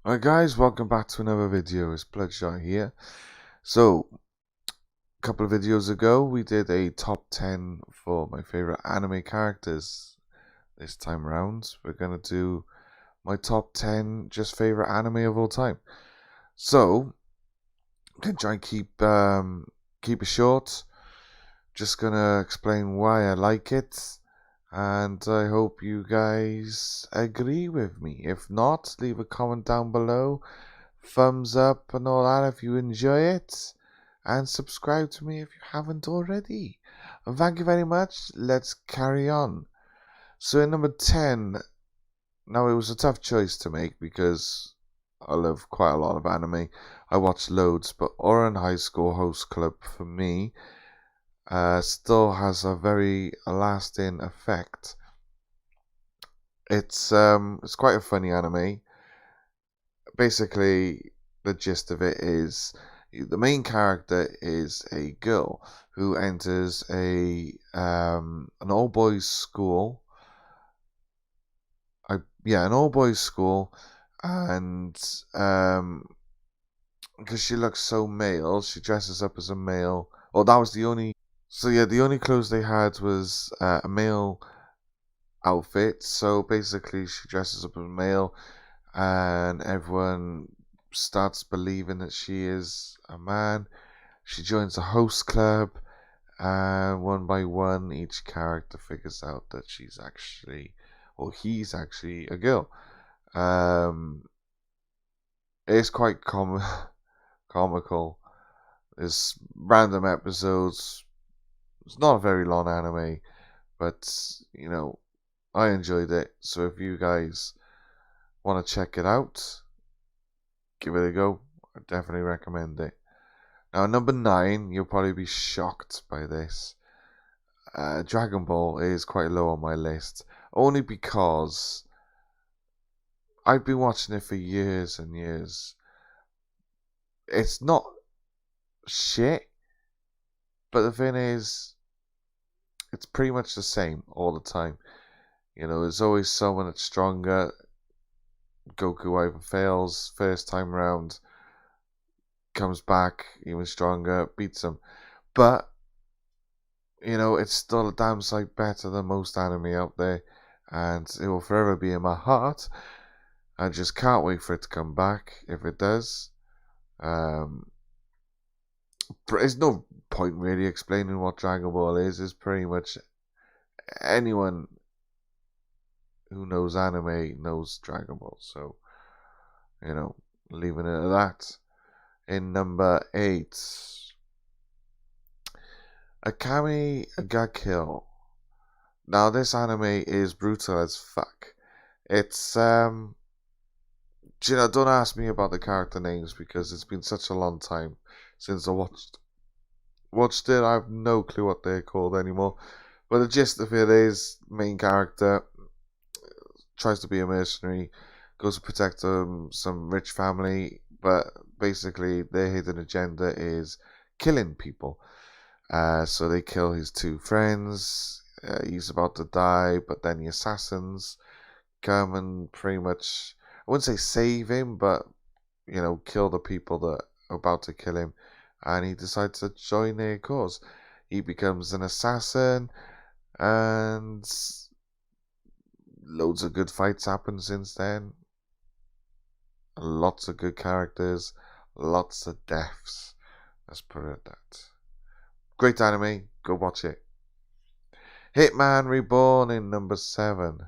Alright guys, welcome back to another video. It's Bludshot here. So, a couple of videos ago we did a top 10 for my favorite anime characters. This time around we're going to do my top 10 just favorite anime of all time. So, I'm going to try and keep it short. Just going to explain why I like it. And I hope you guys agree with me. If not, leave a comment down below. Thumbs up and all that if you enjoy it. And subscribe to me if you haven't already. And thank you very much. Let's carry on. So in number 10, now it was a tough choice to make because I love quite a lot of anime. I watch loads, but Ouran High School Host Club for me still has a very lasting effect. It's quite a funny anime. Basically, the gist of it is the main character is a girl who enters an all boys school. An all boys school, and because she looks so male, she dresses up as a male. Oh, that was the only. So yeah, the only clothes they had was a male outfit. So basically, she dresses up as a male, and everyone starts believing that she is a man. She joins a host club, and one by one, each character figures out that she's actually, or he's actually, a girl. It's quite comical. There's random episodes. It's not a very long anime, but I enjoyed it. So if you guys want to check it out, give it a go. I definitely recommend it. Now, number 9, you'll probably be shocked by this. Dragon Ball is quite low on my list, only because I've been watching it for years and years. It's not shit, but the thing is, it's pretty much the same all the time. There's always someone that's stronger. Goku either fails first time round, comes back even stronger, beats him. But it's still a damn sight better than most anime out there, and it will forever be in my heart. I just can't wait for it to come back if it does. There's no point really explaining what Dragon Ball is. It's pretty much anyone who knows anime knows Dragon Ball. So, leaving it at that. In number 8, Akagami Kill. Now, this anime is brutal as fuck. It's don't ask me about the character names because it's been such a long time since I watched it. I have no clue what they're called anymore. But the gist of it is, main character tries to be a mercenary, goes to protect some rich family, but basically their hidden agenda is killing people. So they kill his 2 friends. He's about to die, but then the assassins come and pretty much, I wouldn't say save him, but kill the people that are about to kill him, and he decides to join their cause. He becomes an assassin, and loads of good fights happen since then. Lots of good characters, lots of deaths. Let's put it at that. Great anime, go watch it. Hitman Reborn in number 7.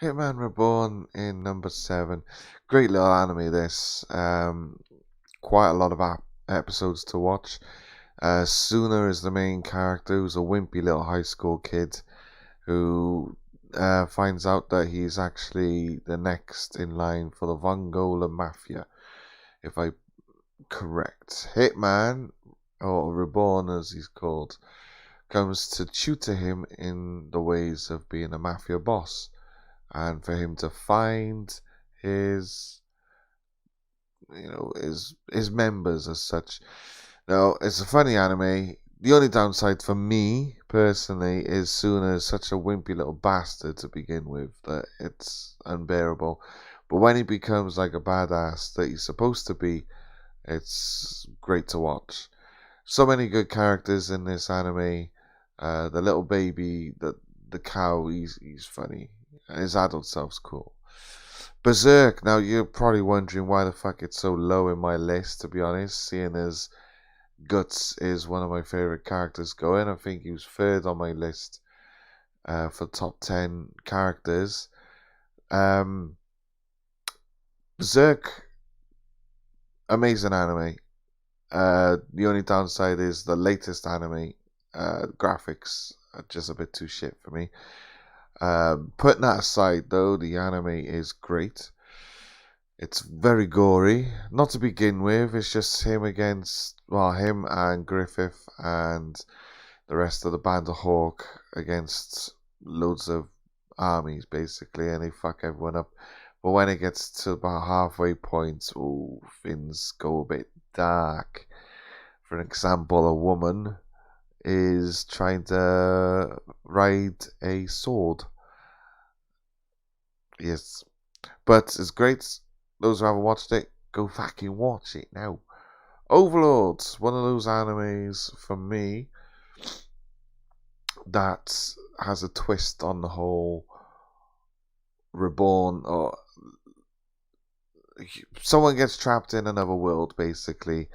Hitman Reborn in number 7. Great little anime this. Quite a lot of episodes to watch. Suna is the main character, who's a wimpy little high school kid who finds out that he's actually the next in line for the Vongola Mafia, if I correct. Hitman, or Reborn as he's called, comes to tutor him in the ways of being a mafia boss, and for him to find his his members as such. Now, it's a funny anime. The only downside for me personally is Suna's such a wimpy little bastard to begin with that it's unbearable. But when he becomes like a badass that he's supposed to be, it's great to watch. So many good characters in this anime. The little baby, the cow, he's funny. And his adult self's cool. Berserk. Now you're probably wondering why the fuck it's so low in my list. To be honest, seeing as Guts is one of my favorite characters going, I think he was third on my list for top 10 characters. Berserk, amazing anime. The only downside is the latest anime graphics are just a bit too shit for me. Putting that aside, though, the anime is great. It's very gory. Not to begin with, it's just him and Griffith and the rest of the band of Hawk against loads of armies, basically, and they fuck everyone up. But when it gets to about halfway point, oh, things go a bit dark. For example, a woman is trying to ride a sword. Yes. But it's great. Those who haven't watched it, go fucking watch it now. Overlord, one of those animes for me that has a twist on the whole reborn, or someone gets trapped in another world, basically.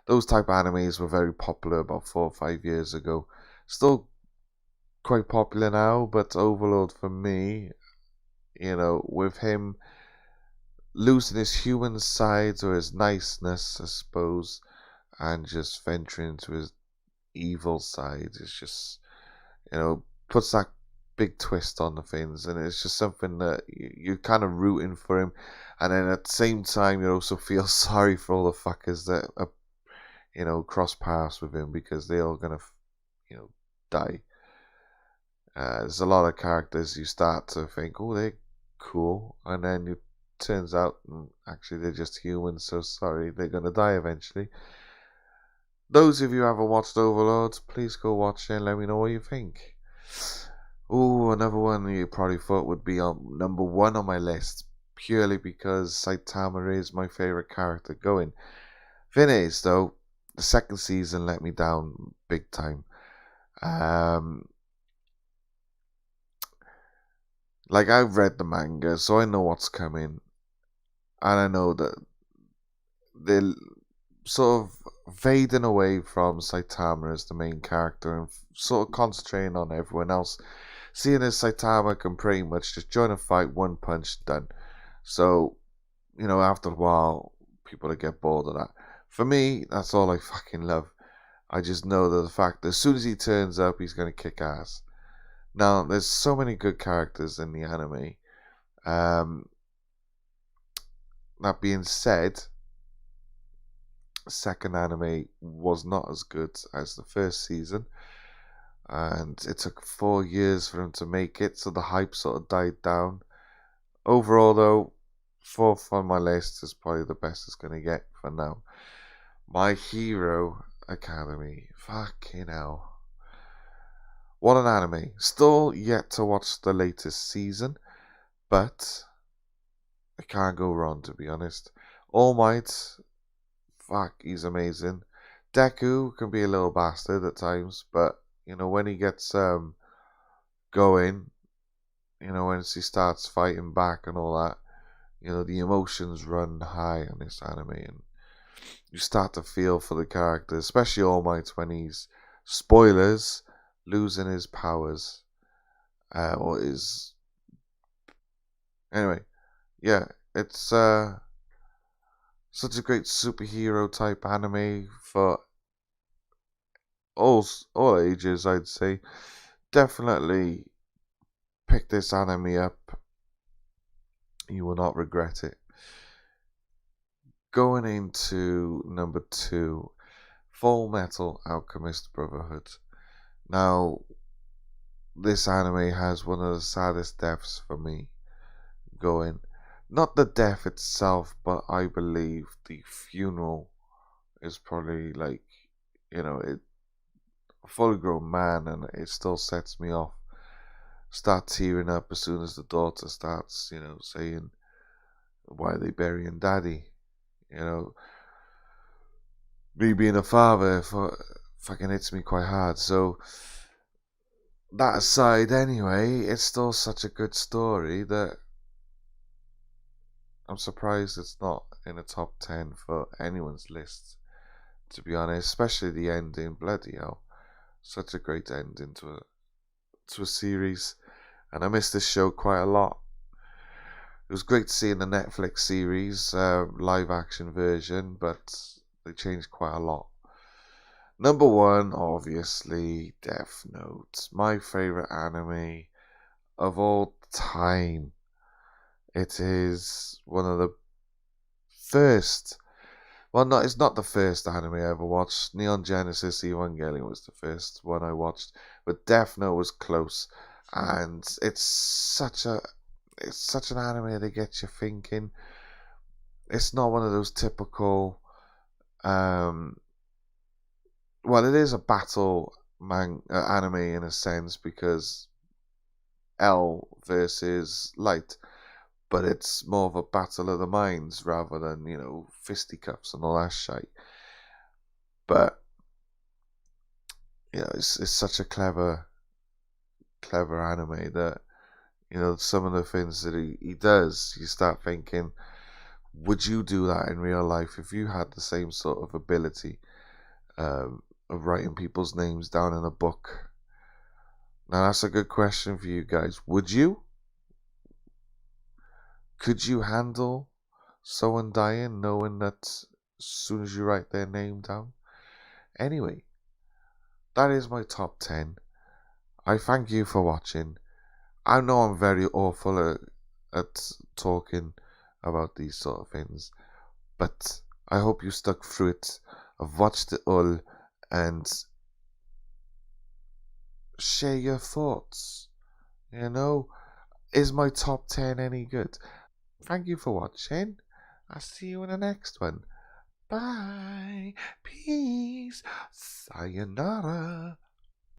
Those type of animes were very popular about 4 or 5 years ago. Still quite popular now, but Overlord for me, with him losing his human side or his niceness, I suppose, and just venturing into his evil side, it's just, puts that big twist on the things, and it's just something that you're kind of rooting for him, and then at the same time you also feel sorry for all the fuckers that are, cross paths with him, because they're all gonna, die. There's a lot of characters you start to think, oh, they're cool, and then it turns out actually they're just humans, so sorry, they're gonna die eventually. Those of you who haven't watched Overlord, please go watch it and let me know what you think. Ooh, another one you probably thought would be on number 1 on my list, purely because Saitama is my favorite character going. Thing is, though, the second season let me down big time. Like, I've read the manga, so I know what's coming, and I know that they're sort of fading away from Saitama as the main character and sort of concentrating on everyone else. Seeing as Saitama can pretty much just join a fight, one punch, done. So, after a while, people will get bored of that. For me, that's all I fucking love. I just know that the fact that as soon as he turns up, he's going to kick ass. Now, there's so many good characters in the anime. That being said, second anime was not as good as the first season, and it took 4 years for him to make it, so the hype sort of died down. Overall, though, 4th on my list is probably the best it's going to get for now. My Hero Academy. Fucking hell. What an anime. Still yet to watch the latest season, but I can't go wrong, to be honest. All Might, fuck, he's amazing. Deku can be a little bastard at times, but, when he gets going, once he starts fighting back and all that, the emotions run high on this anime, and you start to feel for the character, especially All Might when he's, spoilers, losing his powers, or his, anyway, yeah, it's such a great superhero type anime for all ages, I'd say. Definitely pick this anime up. You will not regret it. Going into number 2, Full Metal Alchemist Brotherhood. Now, this anime has one of the saddest deaths for me going. Not the death itself, but I believe the funeral is probably like, it a fully grown man, and it still sets me off. Start tearing up as soon as the daughter starts, saying, "Why are they burying daddy?" You know, me being a father fucking hits me quite hard. So that aside, anyway, it's still such a good story that I'm surprised it's not in the top 10 for anyone's list, to be honest. Especially the ending, bloody hell, such a great ending to a series, and I miss this show quite a lot. It was great to see in the Netflix series live action version, but they changed quite a lot. Number one, obviously, Death Note, my favorite anime of all time. It is one of the first. Well, no, it's not the first anime I ever watched. Neon Genesis Evangelion was the first one I watched, but Death Note was close, and it's such an anime that gets you thinking. It's not one of those typical. Well, it is a battle anime in a sense because L versus Light, but it's more of a battle of the minds rather than fisticuffs and all that shit. But it's such a clever anime that some of the things that he does, you start thinking, would you do that in real life if you had the same sort of ability of writing people's names down in a book? Now that's a good question for you guys. Would you? Could you handle someone dying knowing that as soon as you write their name down? Anyway, that is my top 10. I thank you for watching. I know I'm very awful at talking about these sort of things, but I hope you stuck through it. I've watched it all, and share your thoughts. Is my top 10 any good? Thank you for watching. I'll see you in the next one. Bye. Peace. Sayonara.